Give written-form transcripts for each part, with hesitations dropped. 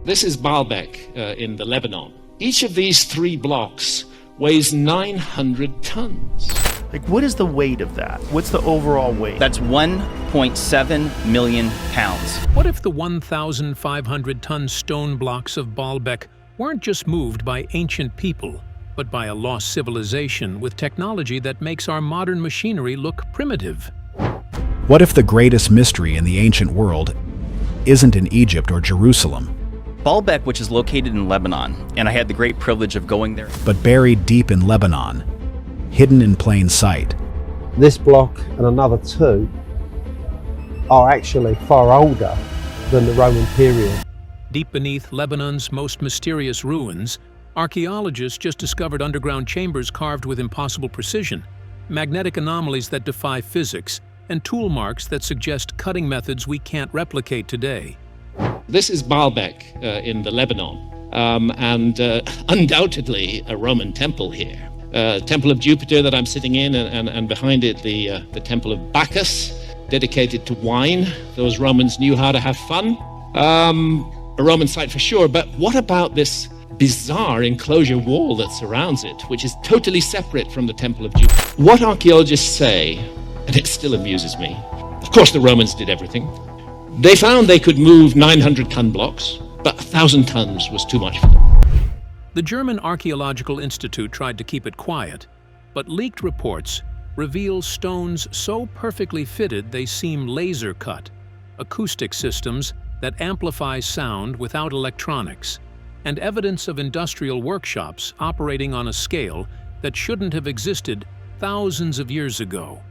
This is Baalbek in the Lebanon. Each of these 3 blocks weighs 900 tons. Like, what is the weight of that? What's the overall weight? That's 1.7 million pounds. What if the 1,500-ton stone blocks of Baalbek weren't just moved by ancient people, but by a lost civilization with technology that makes our modern machinery look primitive? What if the greatest mystery in the ancient world isn't in Egypt or Jerusalem, Baalbek, which is located in Lebanon, and I had the great privilege of going there, but buried deep in Lebanon, hidden in plain sight? This block and another 2 are actually far older than the Roman period. Deep beneath Lebanon's most mysterious ruins, archaeologists just discovered underground chambers carved with impossible precision, magnetic anomalies that defy physics, and tool marks that suggest cutting methods we can't replicate today. This is Baalbek in the Lebanon, and undoubtedly a Roman temple here. Temple of Jupiter that I'm sitting in, and behind it the Temple of Bacchus, dedicated to wine. Those Romans knew how to have fun. A Roman site for sure, but what about this bizarre enclosure wall that surrounds it, which is totally separate from the Temple of Jupiter? What archaeologists say, and it still amuses me, of course the Romans did everything. They found they could move 900-ton blocks, but 1,000 tons was too much for them. The German Archaeological Institute tried to keep it quiet, but leaked reports reveal stones so perfectly fitted they seem laser-cut, acoustic systems that amplify sound without electronics, and evidence of industrial workshops operating on a scale that shouldn't have existed thousands of years ago.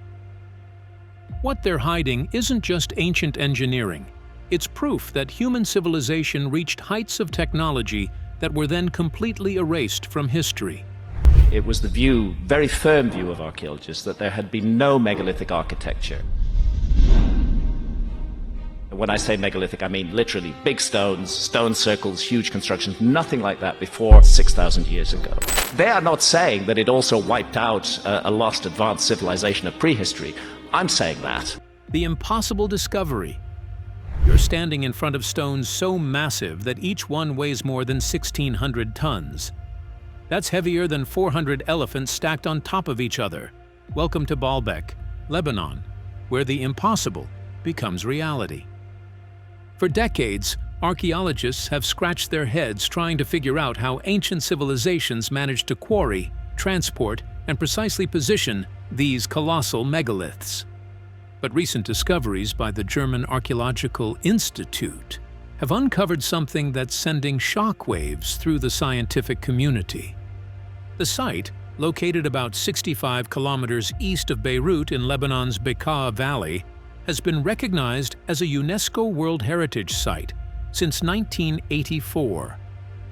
What they're hiding isn't just ancient engineering. It's proof that human civilization reached heights of technology that were then completely erased from history. It was the view, very firm view of archaeologists, that there had been no megalithic architecture. When I say megalithic, I mean literally big stones, stone circles, huge constructions, nothing like that before 6,000 years ago. They are not saying that it also wiped out a lost advanced civilization of prehistory. I'm saying that. The impossible discovery. You're standing in front of stones so massive that each one weighs more than 1,600 tons. That's heavier than 400 elephants stacked on top of each other. Welcome to Baalbek, Lebanon, where the impossible becomes reality. For decades, archaeologists have scratched their heads trying to figure out how ancient civilizations managed to quarry, transport, and precisely position these colossal megaliths. But recent discoveries by the German Archaeological Institute have uncovered something that's sending shockwaves through the scientific community. The site, located about 65 kilometers east of Beirut in Lebanon's Bekaa Valley, has been recognized as a UNESCO World Heritage Site since 1984.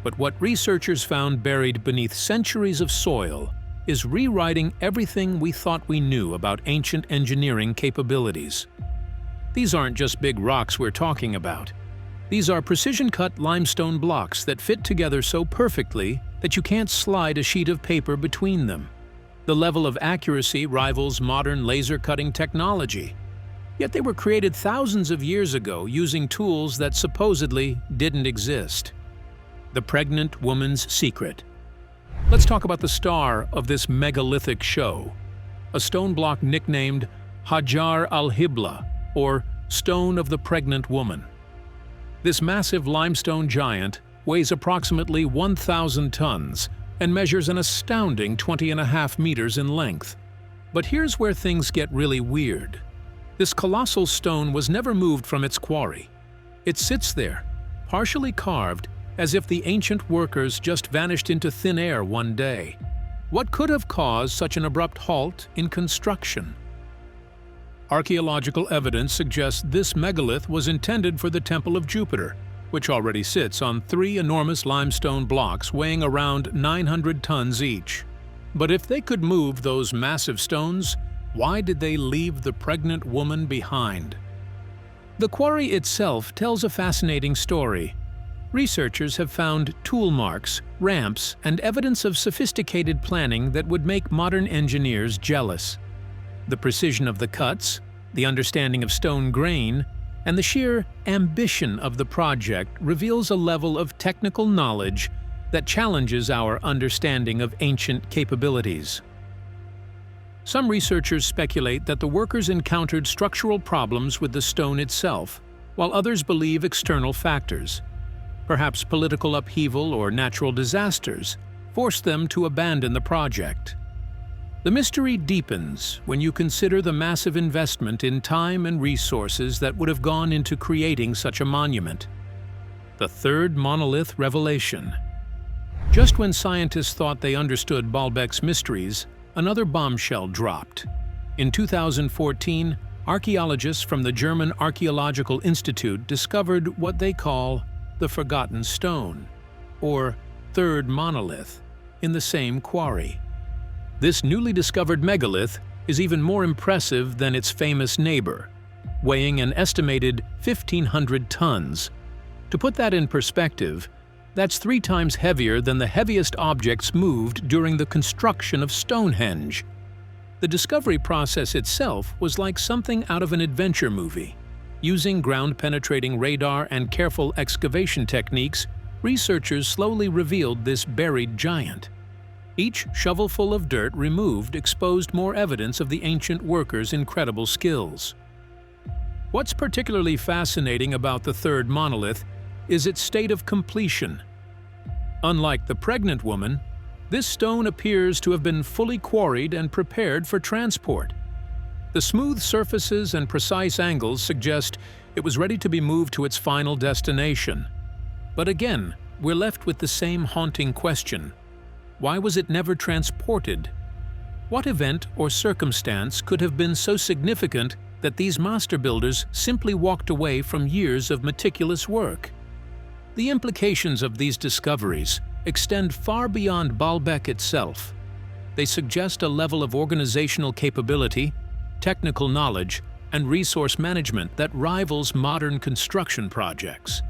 But what researchers found buried beneath centuries of soil is rewriting everything we thought we knew about ancient engineering capabilities. These aren't just big rocks we're talking about. These are precision-cut limestone blocks that fit together so perfectly that you can't slide a sheet of paper between them. The level of accuracy rivals modern laser-cutting technology. Yet they were created thousands of years ago using tools that supposedly didn't exist. The pregnant woman's secret. Let's talk about the star of this megalithic show, a stone block nicknamed Hajar al-Hibla, or Stone of the Pregnant Woman. This massive limestone giant weighs approximately 1,000 tons and measures an astounding 20.5 meters in length. But here's where things get really weird. This colossal stone was never moved from its quarry. It sits there, partially carved, as if the ancient workers just vanished into thin air one day. What could have caused such an abrupt halt in construction? Archaeological evidence suggests this megalith was intended for the Temple of Jupiter, which already sits on 3 enormous limestone blocks weighing around 900 tons each. But if they could move those massive stones, why did they leave the pregnant woman behind? The quarry itself tells a fascinating story. Researchers have found tool marks, ramps, and evidence of sophisticated planning that would make modern engineers jealous. The precision of the cuts, the understanding of stone grain, And the sheer ambition of the project reveals a level of technical knowledge that challenges our understanding of ancient capabilities. Some researchers speculate that the workers encountered structural problems with the stone itself, while others believe external factors, perhaps political upheaval or natural disasters, forced them to abandon the project. The mystery deepens when you consider the massive investment in time and resources that would have gone into creating such a monument. The third monolith revelation. Just when scientists thought they understood Baalbek's mysteries, another bombshell dropped. In 2014, archaeologists from the German Archaeological Institute discovered what they call the Forgotten Stone, or third monolith, in the same quarry. This newly discovered megalith is even more impressive than its famous neighbor, weighing an estimated 1,500 tons. To put that in perspective, that's 3 times heavier than the heaviest objects moved during the construction of Stonehenge. The discovery process itself was like something out of an adventure movie. Using ground-penetrating radar and careful excavation techniques, researchers slowly revealed this buried giant. Each shovelful of dirt removed exposed more evidence of the ancient workers' incredible skills. What's particularly fascinating about the third monolith is its state of completion. Unlike the pregnant woman, this stone appears to have been fully quarried and prepared for transport. The smooth surfaces and precise angles suggest it was ready to be moved to its final destination. But again, we're left with the same haunting question. Why was it never transported? What event or circumstance could have been so significant that these master builders simply walked away from years of meticulous work? The implications of these discoveries extend far beyond Baalbek itself. They suggest a level of organizational capability, technical knowledge, and resource management that rivals modern construction projects.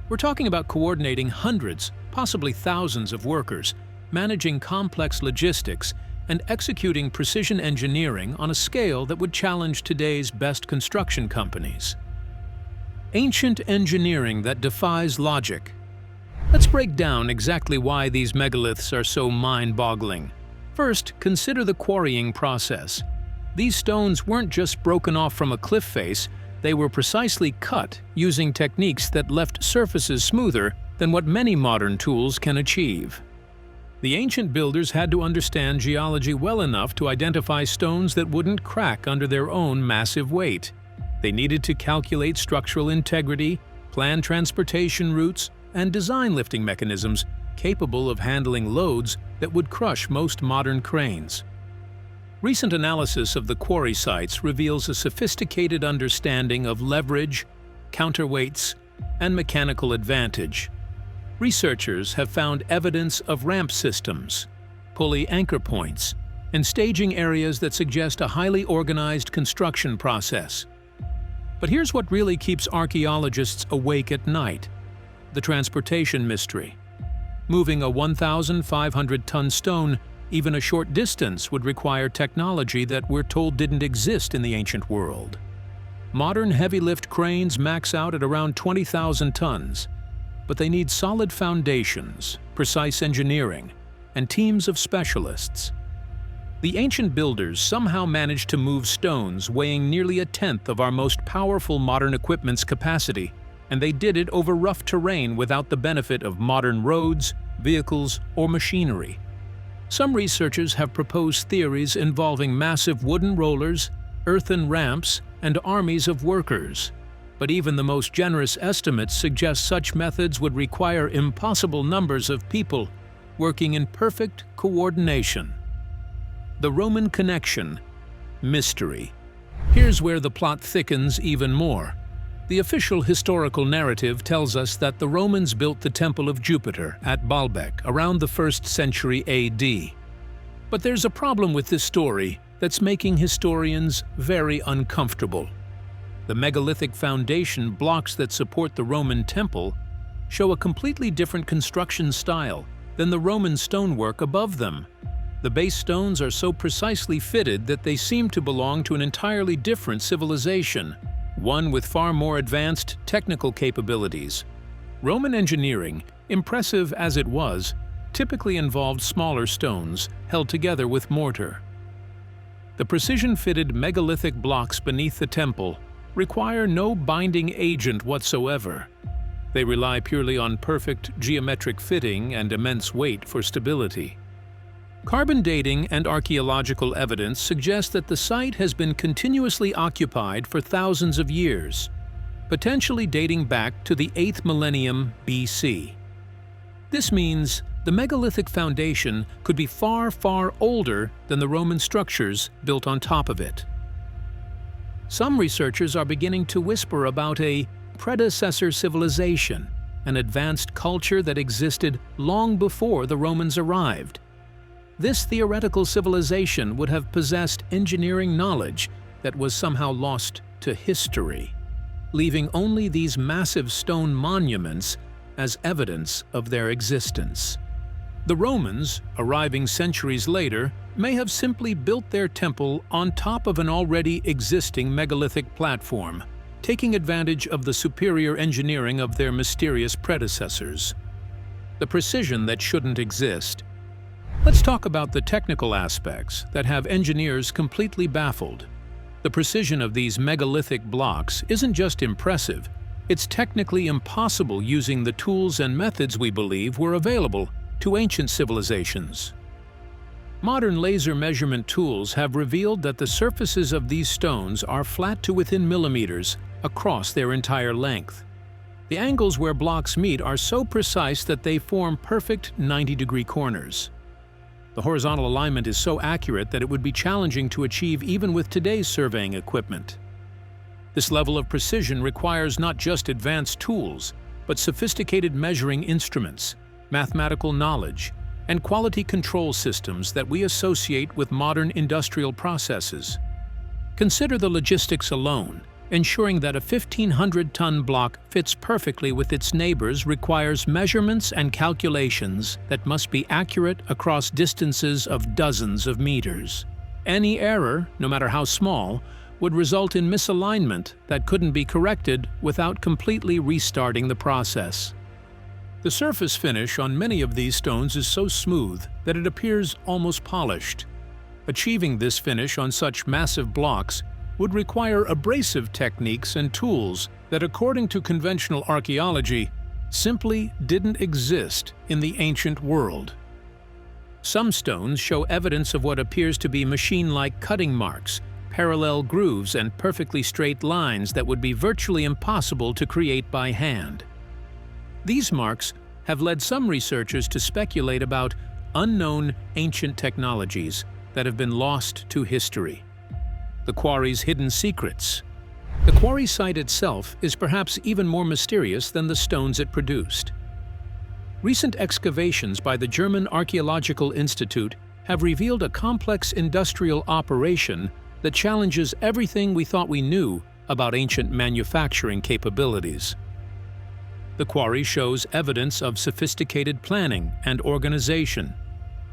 We're talking about coordinating hundreds, possibly thousands of workers, managing complex logistics, and executing precision engineering on a scale that would challenge today's best construction companies. Ancient engineering that defies logic. Let's break down exactly why these megaliths are so mind-boggling. First, consider the quarrying process. These stones weren't just broken off from a cliff face, they were precisely cut using techniques that left surfaces smoother than what many modern tools can achieve. The ancient builders had to understand geology well enough to identify stones that wouldn't crack under their own massive weight. They needed to calculate structural integrity, plan transportation routes, and design lifting mechanisms capable of handling loads that would crush most modern cranes. Recent analysis of the quarry sites reveals a sophisticated understanding of leverage, counterweights, and mechanical advantage. Researchers have found evidence of ramp systems, pulley anchor points, and staging areas that suggest a highly organized construction process. But here's what really keeps archaeologists awake at night: the transportation mystery. Moving a 1,500-ton stone even a short distance would require technology that we're told didn't exist in the ancient world. Modern heavy-lift cranes max out at around 20,000 tons, but they need solid foundations, precise engineering, and teams of specialists. The ancient builders somehow managed to move stones weighing nearly a tenth of our most powerful modern equipment's capacity, and they did it over rough terrain without the benefit of modern roads, vehicles, or machinery. Some researchers have proposed theories involving massive wooden rollers, earthen ramps, and armies of workers. But even the most generous estimates suggest such methods would require impossible numbers of people working in perfect coordination. The Roman connection. Mystery. Here's where the plot thickens even more. The official historical narrative tells us that the Romans built the Temple of Jupiter at Baalbek around the 1st century AD. But there's a problem with this story that's making historians very uncomfortable. The megalithic foundation blocks that support the Roman temple show a completely different construction style than the Roman stonework above them. The base stones are so precisely fitted that they seem to belong to an entirely different civilization, one with far more advanced technical capabilities. Roman engineering, impressive as it was, typically involved smaller stones held together with mortar. The precision-fitted megalithic blocks beneath the temple require no binding agent whatsoever. They rely purely on perfect geometric fitting and immense weight for stability. Carbon dating and archaeological evidence suggest that the site has been continuously occupied for thousands of years, potentially dating back to the 8th millennium BC. This means the megalithic foundation could be far, far older than the Roman structures built on top of it. Some researchers are beginning to whisper about a predecessor civilization, an advanced culture that existed long before the Romans arrived. This theoretical civilization would have possessed engineering knowledge that was somehow lost to history, leaving only these massive stone monuments as evidence of their existence. The Romans, arriving centuries later, may have simply built their temple on top of an already existing megalithic platform, taking advantage of the superior engineering of their mysterious predecessors. The precision that shouldn't exist. Let's talk about the technical aspects that have engineers completely baffled. The precision of these megalithic blocks isn't just impressive, it's technically impossible using the tools and methods we believe were available to ancient civilizations. Modern laser measurement tools have revealed that the surfaces of these stones are flat to within millimeters across their entire length. The angles where blocks meet are so precise that they form perfect 90-degree corners. The horizontal alignment is so accurate that it would be challenging to achieve even with today's surveying equipment. This level of precision requires not just advanced tools, but sophisticated measuring instruments, mathematical knowledge, and quality control systems that we associate with modern industrial processes. Consider the logistics alone. Ensuring that a 1,500-ton block fits perfectly with its neighbors requires measurements and calculations that must be accurate across distances of dozens of meters. Any error, no matter how small, would result in misalignment that couldn't be corrected without completely restarting the process. The surface finish on many of these stones is so smooth that it appears almost polished. Achieving this finish on such massive blocks would require abrasive techniques and tools that, according to conventional archaeology, simply didn't exist in the ancient world. Some stones show evidence of what appears to be machine-like cutting marks, parallel grooves, and perfectly straight lines that would be virtually impossible to create by hand. These marks have led some researchers to speculate about unknown ancient technologies that have been lost to history. The quarry's hidden secrets. The quarry site itself is perhaps even more mysterious than the stones it produced. Recent excavations by the German Archaeological Institute have revealed a complex industrial operation that challenges everything we thought we knew about ancient manufacturing capabilities. The quarry shows evidence of sophisticated planning and organization.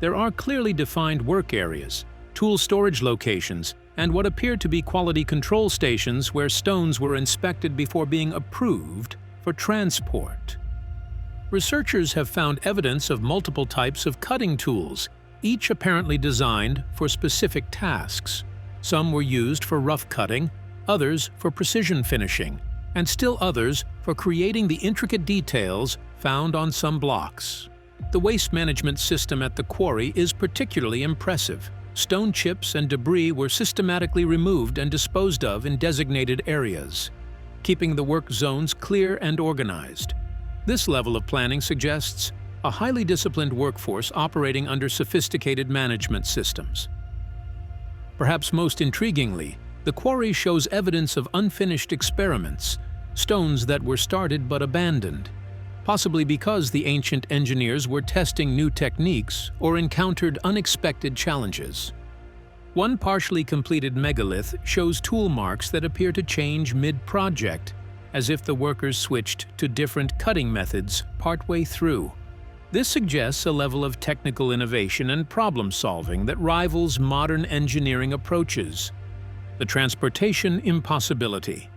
There are clearly defined work areas, tool storage locations, and what appeared to be quality control stations where stones were inspected before being approved for transport. Researchers have found evidence of multiple types of cutting tools, each apparently designed for specific tasks. Some were used for rough cutting, others for precision finishing, and still others for creating the intricate details found on some blocks. The waste management system at the quarry is particularly impressive. Stone chips and debris were systematically removed and disposed of in designated areas, keeping the work zones clear and organized. This level of planning suggests a highly disciplined workforce operating under sophisticated management systems. Perhaps most intriguingly, the quarry shows evidence of unfinished experiments, stones that were started but abandoned, possibly because the ancient engineers were testing new techniques or encountered unexpected challenges. One partially completed megalith shows tool marks that appear to change mid-project, as if the workers switched to different cutting methods partway through. This suggests a level of technical innovation and problem-solving that rivals modern engineering approaches. The transportation impossibility.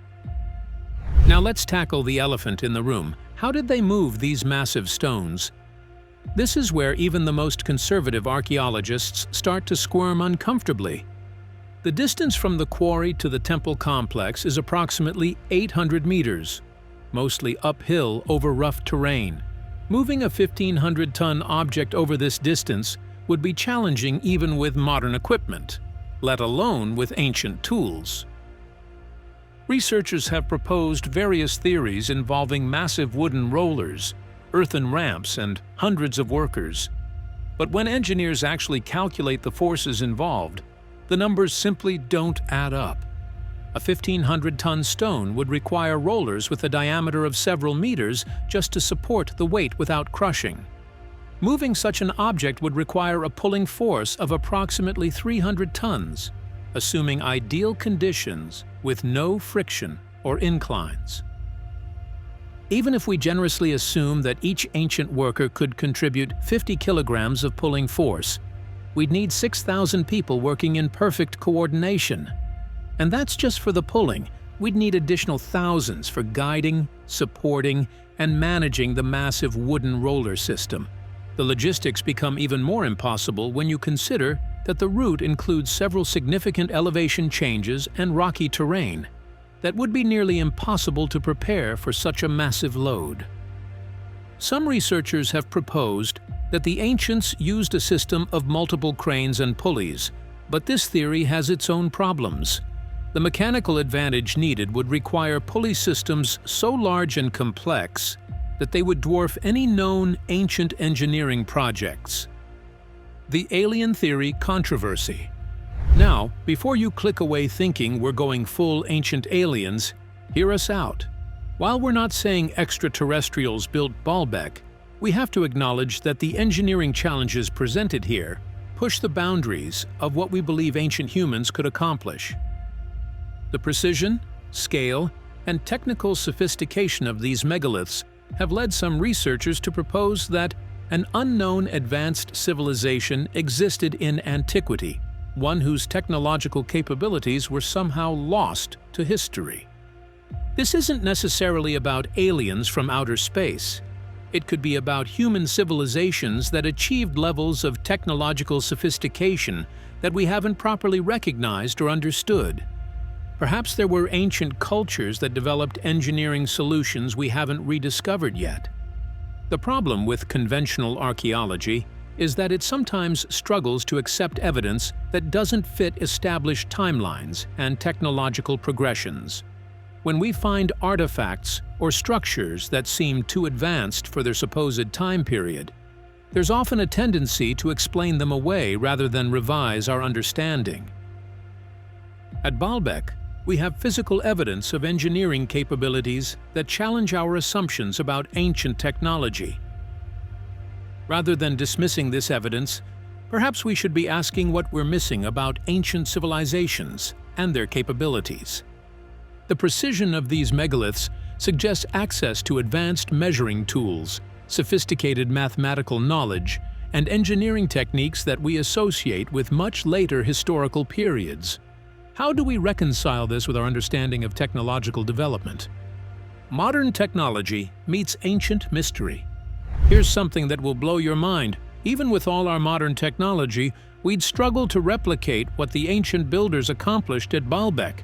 Now let's tackle the elephant in the room. How did they move these massive stones? This is where even the most conservative archaeologists start to squirm uncomfortably. The distance from the quarry to the temple complex is approximately 800 meters, mostly uphill over rough terrain. Moving a 1,500-ton object over this distance would be challenging even with modern equipment, let alone with ancient tools. Researchers have proposed various theories involving massive wooden rollers, earthen ramps, and hundreds of workers. But when engineers actually calculate the forces involved, the numbers simply don't add up. A 1,500-ton stone would require rollers with a diameter of several meters just to support the weight without crushing. Moving such an object would require a pulling force of approximately 300 tons, assuming ideal conditions with no friction or inclines. Even if we generously assume that each ancient worker could contribute 50 kilograms of pulling force, we'd need 6,000 people working in perfect coordination. And that's just for the pulling. We'd need additional thousands for guiding, supporting, and managing the massive wooden roller system. The logistics become even more impossible when you consider that the route includes several significant elevation changes and rocky terrain that would be nearly impossible to prepare for such a massive load. Some researchers have proposed that the ancients used a system of multiple cranes and pulleys, but this theory has its own problems. The mechanical advantage needed would require pulley systems so large and complex that they would dwarf any known ancient engineering projects. The alien theory controversy. Now, before you click away thinking we're going full ancient aliens, hear us out. While we're not saying extraterrestrials built Baalbek, we have to acknowledge that the engineering challenges presented here push the boundaries of what we believe ancient humans could accomplish. The precision, scale, and technical sophistication of these megaliths have led some researchers to propose that an unknown advanced civilization existed in antiquity, one whose technological capabilities were somehow lost to history. This isn't necessarily about aliens from outer space. It could be about human civilizations that achieved levels of technological sophistication that we haven't properly recognized or understood. Perhaps there were ancient cultures that developed engineering solutions we haven't rediscovered yet. The problem with conventional archaeology is that it sometimes struggles to accept evidence that doesn't fit established timelines and technological progressions. When we find artifacts or structures that seem too advanced for their supposed time period, there's often a tendency to explain them away rather than revise our understanding. At Baalbek, we have physical evidence of engineering capabilities that challenge our assumptions about ancient technology. Rather than dismissing this evidence, perhaps we should be asking what we're missing about ancient civilizations and their capabilities. The precision of these megaliths suggests access to advanced measuring tools, sophisticated mathematical knowledge, and engineering techniques that we associate with much later historical periods. How do we reconcile this with our understanding of technological development? Modern technology meets ancient mystery. Here's something that will blow your mind. Even with all our modern technology, we'd struggle to replicate what the ancient builders accomplished at Baalbek.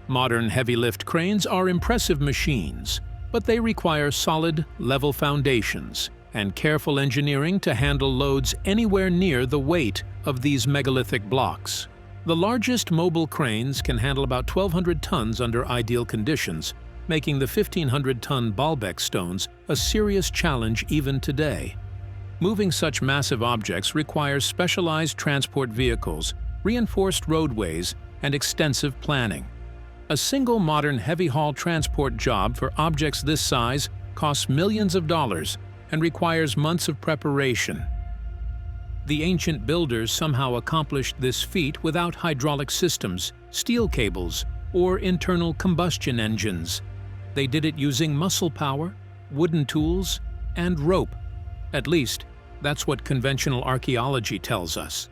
Modern heavy-lift cranes are impressive machines, but they require solid, level foundations and careful engineering to handle loads anywhere near the weight of these megalithic blocks. The largest mobile cranes can handle about 1,200 tons under ideal conditions, making the 1,500-ton Baalbek stones a serious challenge even today. Moving such massive objects requires specialized transport vehicles, reinforced roadways, and extensive planning. A single modern heavy-haul transport job for objects this size costs millions of dollars and requires months of preparation. The ancient builders somehow accomplished this feat without hydraulic systems, steel cables, or internal combustion engines. They did it using muscle power, wooden tools, and rope. At least, that's what conventional archaeology tells us.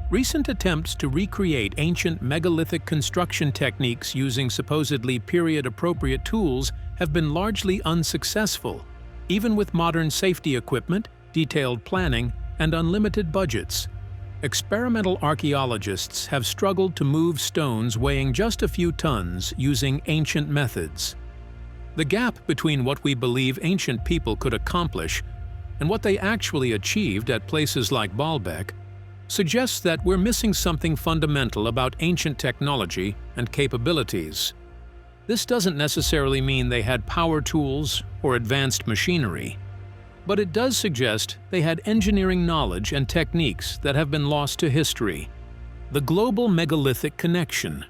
Recent attempts to recreate ancient megalithic construction techniques using supposedly period-appropriate tools have been largely unsuccessful, even with modern safety equipment, detailed planning, and unlimited budgets. Experimental archaeologists have struggled to move stones weighing just a few tons using ancient methods. The gap between what we believe ancient people could accomplish and what they actually achieved at places like Baalbek suggests that we're missing something fundamental about ancient technology and capabilities. This doesn't necessarily mean they had power tools or advanced machinery, but it does suggest they had engineering knowledge and techniques that have been lost to history. The global megalithic connection.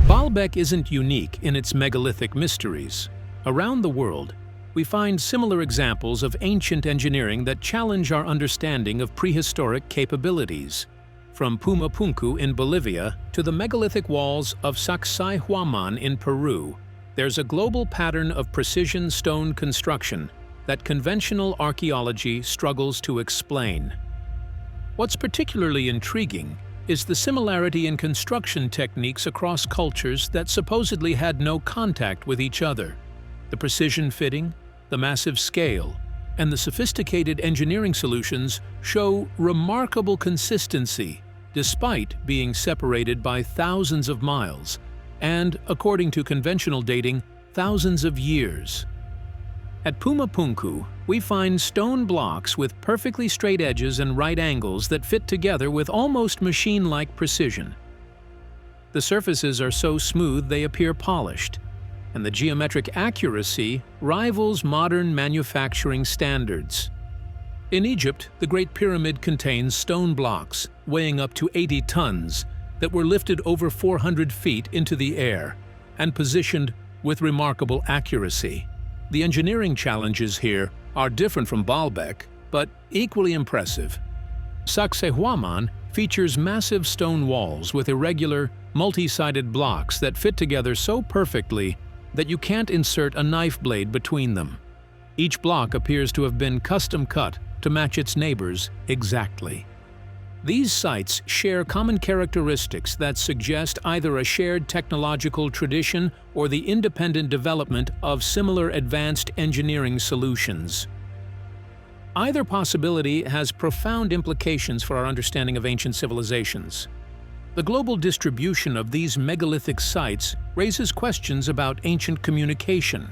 Baalbek isn't unique in its megalithic mysteries. Around the world, we find similar examples of ancient engineering that challenge our understanding of prehistoric capabilities. From Pumapunku in Bolivia to the megalithic walls of Sacsayhuaman in Peru, there's a global pattern of precision stone construction that conventional archaeology struggles to explain. What's particularly intriguing is the similarity in construction techniques across cultures that supposedly had no contact with each other. The precision fitting, the massive scale, and the sophisticated engineering solutions show remarkable consistency despite being separated by thousands of miles and, according to conventional dating, thousands of years. At Pumapunku, we find stone blocks with perfectly straight edges and right angles that fit together with almost machine-like precision. The surfaces are so smooth they appear polished, and the geometric accuracy rivals modern manufacturing standards. In Egypt, the Great Pyramid contains stone blocks weighing up to 80 tons that were lifted over 400 feet into the air and positioned with remarkable accuracy. The engineering challenges here are different from Baalbek, but equally impressive. Sacsayhuaman features massive stone walls with irregular, multi-sided blocks that fit together so perfectly that you can't insert a knife blade between them. Each block appears to have been custom cut to match its neighbors exactly. These sites share common characteristics that suggest either a shared technological tradition or the independent development of similar advanced engineering solutions. Either possibility has profound implications for our understanding of ancient civilizations. The global distribution of these megalithic sites raises questions about ancient communication,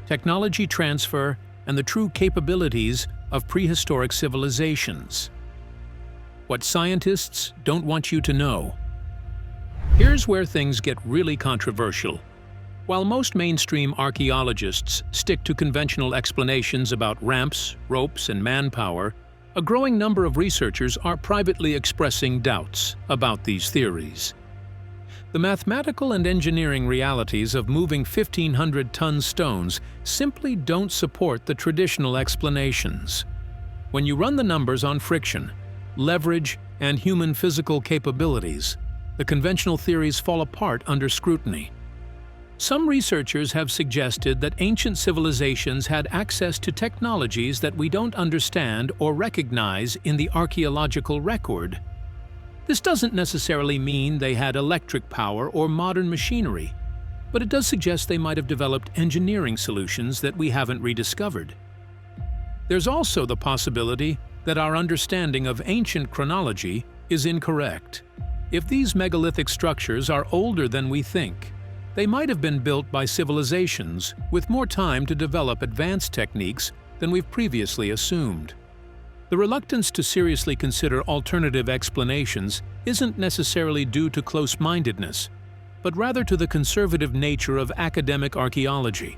technology transfer, and the true capabilities of prehistoric civilizations. What scientists don't want you to know. Here's where things get really controversial. While most mainstream archaeologists stick to conventional explanations about ramps, ropes, and manpower, a growing number of researchers are privately expressing doubts about these theories. The mathematical and engineering realities of moving 1,500-ton stones simply don't support the traditional explanations. When you run the numbers on friction, leverage, and human physical capabilities, the conventional theories fall apart under scrutiny. Some researchers have suggested that ancient civilizations had access to technologies that we don't understand or recognize in the archaeological record. This doesn't necessarily mean they had electric power or modern machinery, but it does suggest they might have developed engineering solutions that we haven't rediscovered. There's also the possibility that our understanding of ancient chronology is incorrect. If these megalithic structures are older than we think, they might have been built by civilizations with more time to develop advanced techniques than we've previously assumed. The reluctance to seriously consider alternative explanations isn't necessarily due to close-mindedness, but rather to the conservative nature of academic archaeology.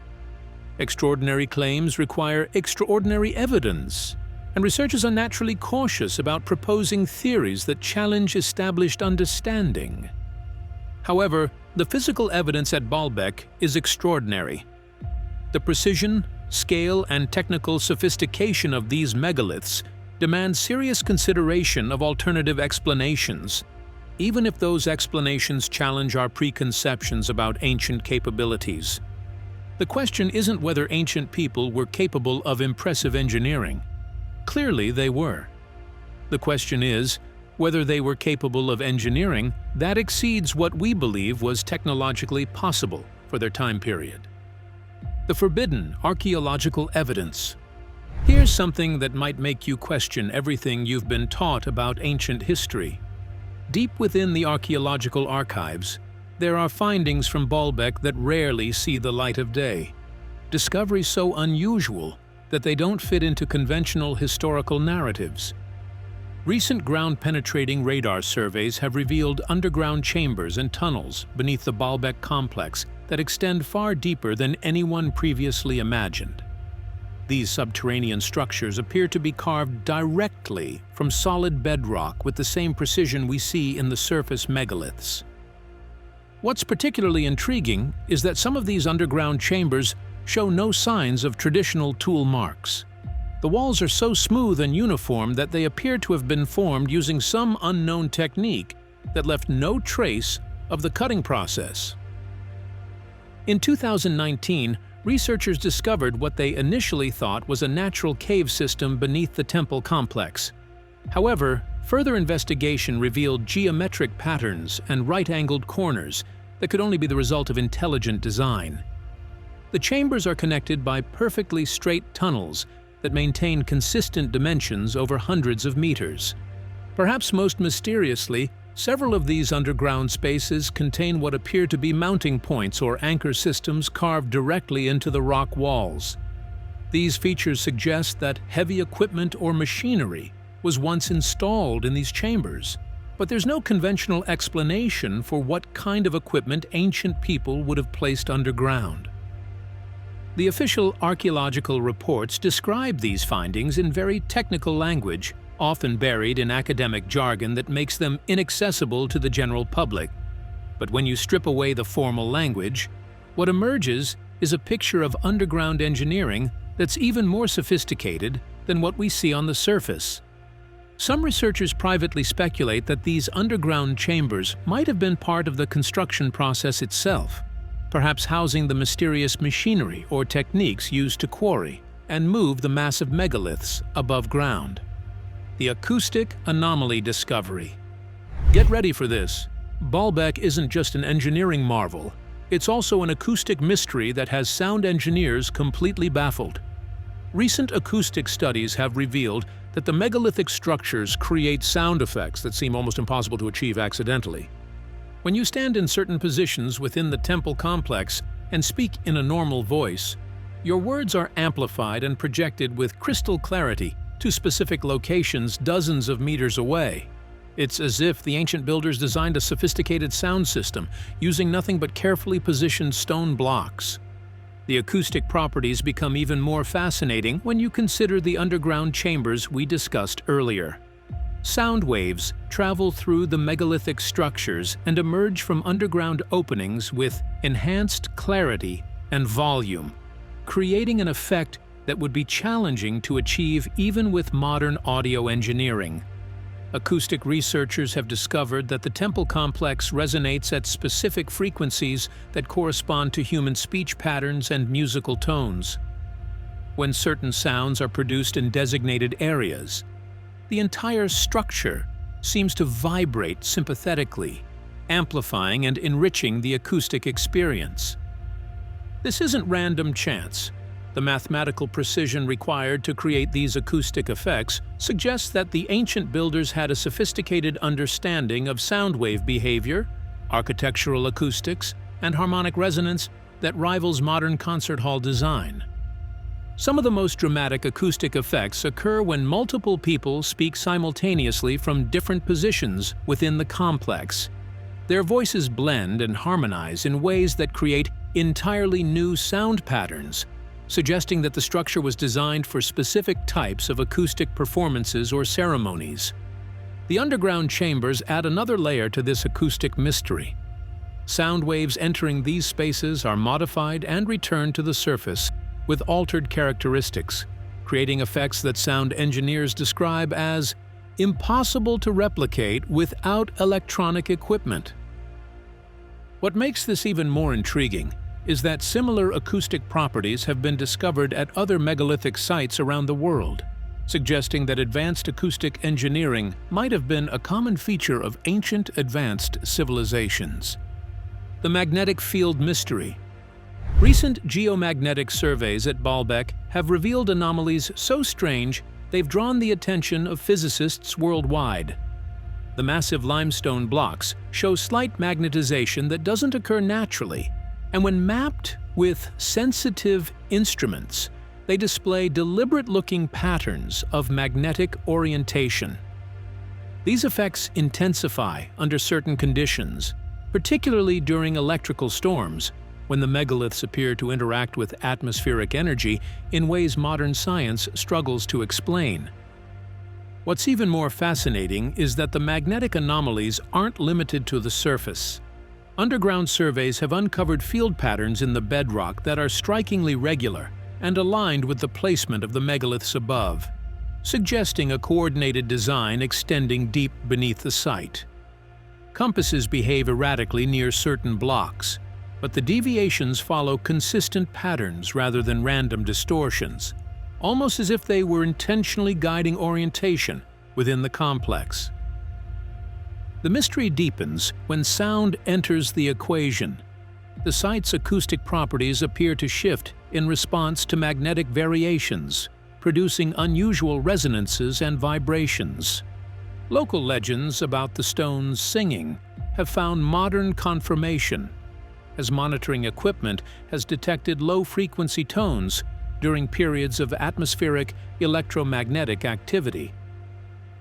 Extraordinary claims require extraordinary evidence, and researchers are naturally cautious about proposing theories that challenge established understanding. However, the physical evidence at Baalbek is extraordinary. The precision, scale, and technical sophistication of these megaliths demand serious consideration of alternative explanations, even if those explanations challenge our preconceptions about ancient capabilities. The question isn't whether ancient people were capable of impressive engineering. Clearly they were. The question is, whether they were capable of engineering that exceeds what we believe was technologically possible for their time period. The forbidden archaeological evidence. Here's something that might make you question everything you've been taught about ancient history. Deep within the archaeological archives, there are findings from Baalbek that rarely see the light of day. Discoveries so unusual that they don't fit into conventional historical narratives. Recent ground-penetrating radar surveys have revealed underground chambers and tunnels beneath the Baalbek complex that extend far deeper than anyone previously imagined. These subterranean structures appear to be carved directly from solid bedrock with the same precision we see in the surface megaliths. What's particularly intriguing is that some of these underground chambers show no signs of traditional tool marks. The walls are so smooth and uniform that they appear to have been formed using some unknown technique that left no trace of the cutting process. In 2019, researchers discovered what they initially thought was a natural cave system beneath the temple complex. However, further investigation revealed geometric patterns and right-angled corners that could only be the result of intelligent design. The chambers are connected by perfectly straight tunnels that maintain consistent dimensions over hundreds of meters. Perhaps most mysteriously, several of these underground spaces contain what appear to be mounting points or anchor systems carved directly into the rock walls. These features suggest that heavy equipment or machinery was once installed in these chambers, but there's no conventional explanation for what kind of equipment ancient people would have placed underground. The official archaeological reports describe these findings in very technical language, often buried in academic jargon that makes them inaccessible to the general public. But when you strip away the formal language, what emerges is a picture of underground engineering that's even more sophisticated than what we see on the surface. Some researchers privately speculate that these underground chambers might have been part of the construction process itself, perhaps housing the mysterious machinery or techniques used to quarry and move the massive megaliths above ground. The acoustic anomaly discovery. Get ready for this. Baalbek isn't just an engineering marvel, it's also an acoustic mystery that has sound engineers completely baffled. Recent acoustic studies have revealed that the megalithic structures create sound effects that seem almost impossible to achieve accidentally. When you stand in certain positions within the temple complex and speak in a normal voice, your words are amplified and projected with crystal clarity to specific locations dozens of meters away. It's as if the ancient builders designed a sophisticated sound system using nothing but carefully positioned stone blocks. The acoustic properties become even more fascinating when you consider the underground chambers we discussed earlier. Sound waves travel through the megalithic structures and emerge from underground openings with enhanced clarity and volume, creating an effect that would be challenging to achieve even with modern audio engineering. Acoustic researchers have discovered that the temple complex resonates at specific frequencies that correspond to human speech patterns and musical tones. When certain sounds are produced in designated areas, the entire structure seems to vibrate sympathetically, amplifying and enriching the acoustic experience. This isn't random chance. The mathematical precision required to create these acoustic effects suggests that the ancient builders had a sophisticated understanding of sound wave behavior, architectural acoustics, and harmonic resonance that rivals modern concert hall design. Some of the most dramatic acoustic effects occur when multiple people speak simultaneously from different positions within the complex. Their voices blend and harmonize in ways that create entirely new sound patterns, suggesting that the structure was designed for specific types of acoustic performances or ceremonies. The underground chambers add another layer to this acoustic mystery. Sound waves entering these spaces are modified and returned to the surface with altered characteristics, creating effects that sound engineers describe as impossible to replicate without electronic equipment. What makes this even more intriguing is that similar acoustic properties have been discovered at other megalithic sites around the world. suggesting that advanced acoustic engineering might have been a common feature of ancient advanced civilizations. The magnetic field mystery. Recent geomagnetic surveys at Baalbek have revealed anomalies so strange they've drawn the attention of physicists worldwide. The massive limestone blocks show slight magnetization that doesn't occur naturally, and when mapped with sensitive instruments, they display deliberate-looking patterns of magnetic orientation. These effects intensify under certain conditions, particularly during electrical storms, when the megaliths appear to interact with atmospheric energy in ways modern science struggles to explain. What's even more fascinating is that the magnetic anomalies aren't limited to the surface. Underground surveys have uncovered field patterns in the bedrock that are strikingly regular and aligned with the placement of the megaliths above, suggesting a coordinated design extending deep beneath the site. Compasses behave erratically near certain blocks, but the deviations follow consistent patterns rather than random distortions, almost as if they were intentionally guiding orientation within the complex. The mystery deepens when sound enters the equation. The site's acoustic properties appear to shift in response to magnetic variations, producing unusual resonances and vibrations. Local legends about the stones singing have found modern confirmation, as monitoring equipment has detected low-frequency tones during periods of atmospheric electromagnetic activity.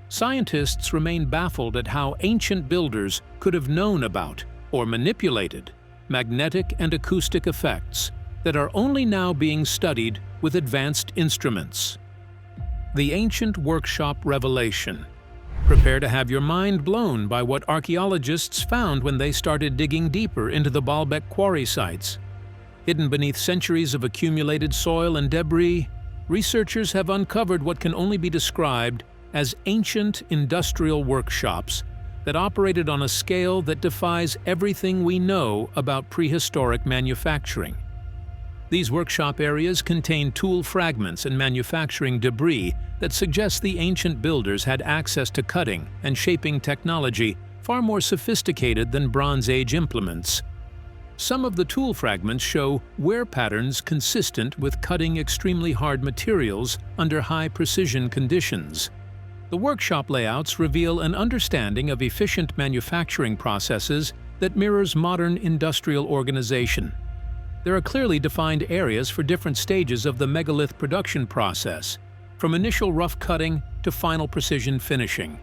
Scientists remain baffled at how ancient builders could have known about or manipulated magnetic and acoustic effects that are only now being studied with advanced instruments. The Ancient Workshop Revelation. Prepare to have your mind blown by what archaeologists found when they started digging deeper into the Baalbek quarry sites. Hidden beneath centuries of accumulated soil and debris, researchers have uncovered what can only be described as ancient industrial workshops that operated on a scale that defies everything we know about prehistoric manufacturing. These workshop areas contain tool fragments and manufacturing debris that suggests the ancient builders had access to cutting and shaping technology far more sophisticated than Bronze Age implements. Some of the tool fragments show wear patterns consistent with cutting extremely hard materials under high-precision conditions. The workshop layouts reveal an understanding of efficient manufacturing processes that mirrors modern industrial organization. There are clearly defined areas for different stages of the megalith production process, from initial rough cutting to final precision finishing.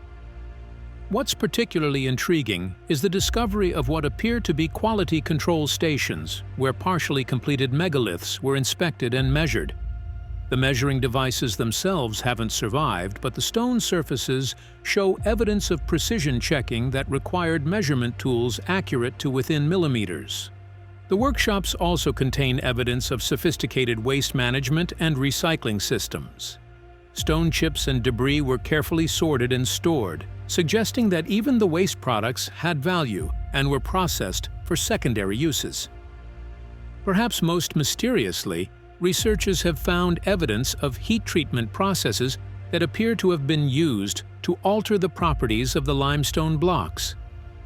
What's particularly intriguing is the discovery of what appear to be quality control stations, where partially completed megaliths were inspected and measured. The measuring devices themselves haven't survived, but the stone surfaces show evidence of precision checking that required measurement tools accurate to within millimeters. The workshops also contain evidence of sophisticated waste management and recycling systems. Stone chips and debris were carefully sorted and stored, suggesting that even the waste products had value and were processed for secondary uses. Perhaps most mysteriously, researchers have found evidence of heat treatment processes that appear to have been used to alter the properties of the limestone blocks.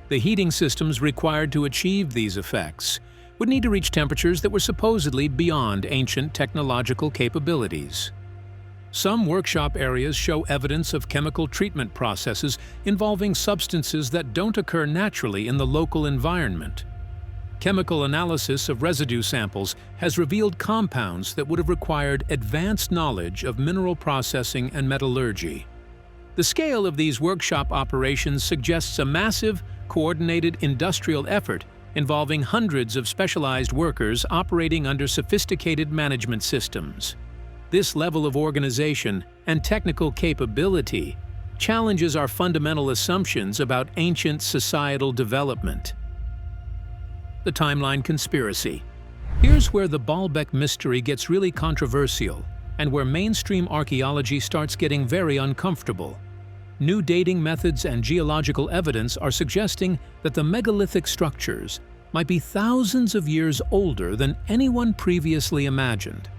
The heating systems required to achieve these effects would need to reach temperatures that were supposedly beyond ancient technological capabilities. Some workshop areas show evidence of chemical treatment processes involving substances that don't occur naturally in the local environment. Chemical analysis of residue samples has revealed compounds that would have required advanced knowledge of mineral processing and metallurgy. The scale of these workshop operations suggests a massive, coordinated industrial effort involving hundreds of specialized workers operating under sophisticated management systems. This level of organization and technical capability challenges our fundamental assumptions about ancient societal development. The timeline conspiracy. Here's where the Baalbek mystery gets really controversial and where mainstream archaeology starts getting very uncomfortable. New dating methods and geological evidence are suggesting that the megalithic structures might be thousands of years older than anyone previously imagined.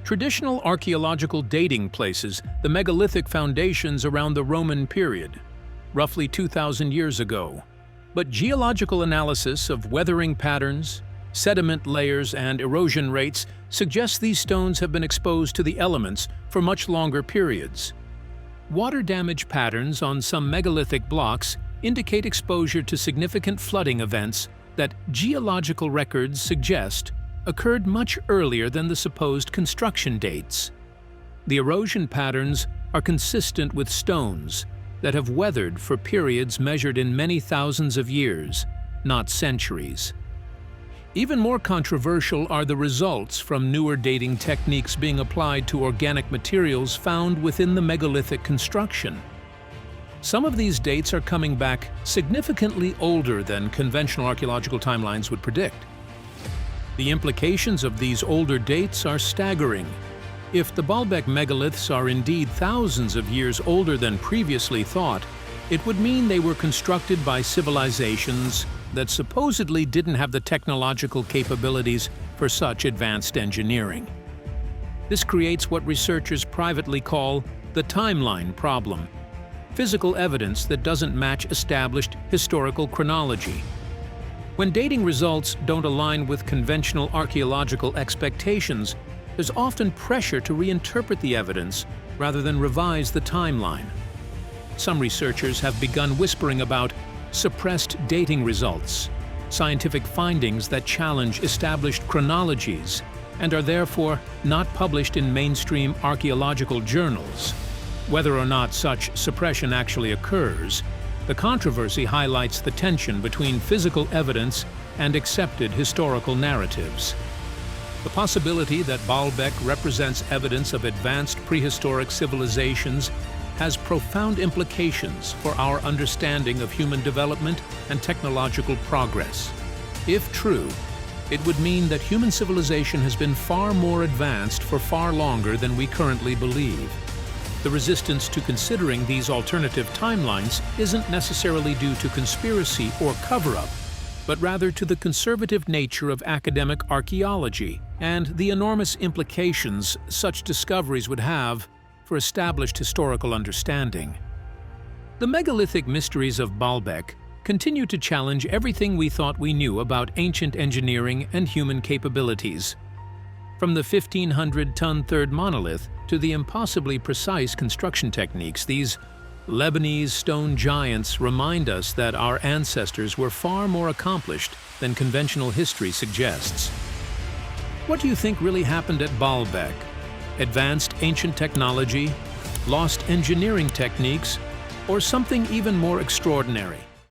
Traditional archaeological dating places the megalithic foundations around the Roman period, roughly 2,000 years ago. But geological analysis of weathering patterns, sediment layers, and erosion rates suggests these stones have been exposed to the elements for much longer periods. Water damage patterns on some megalithic blocks indicate exposure to significant flooding events that geological records suggest occurred much earlier than the supposed construction dates. The erosion patterns are consistent with stones that have weathered for periods measured in many thousands of years, not centuries. Even more controversial are the results from newer dating techniques being applied to organic materials found within the megalithic construction. Some of these dates are coming back significantly older than conventional archaeological timelines would predict. The implications of these older dates are staggering. If the Baalbek megaliths are indeed thousands of years older than previously thought, it would mean they were constructed by civilizations that supposedly didn't have the technological capabilities for such advanced engineering. This creates what researchers privately call the timeline problem, physical evidence that doesn't match established historical chronology. When dating results don't align with conventional archaeological expectations, there's often pressure to reinterpret the evidence rather than revise the timeline. Some researchers have begun whispering about suppressed dating results, scientific findings that challenge established chronologies and are therefore not published in mainstream archaeological journals. Whether or not such suppression actually occurs, the controversy highlights the tension between physical evidence and accepted historical narratives. The possibility that Baalbek represents evidence of advanced prehistoric civilizations has profound implications for our understanding of human development and technological progress. If true, it would mean that human civilization has been far more advanced for far longer than we currently believe. The resistance to considering these alternative timelines isn't necessarily due to conspiracy or cover-up, but rather to the conservative nature of academic archaeology and the enormous implications such discoveries would have for established historical understanding. The megalithic mysteries of Baalbek continue to challenge everything we thought we knew about ancient engineering and human capabilities. From the 1,500-ton third monolith to the impossibly precise construction techniques, these Lebanese stone giants remind us that our ancestors were far more accomplished than conventional history suggests. What do you think really happened at Baalbek? Advanced ancient technology, lost engineering techniques, or something even more extraordinary?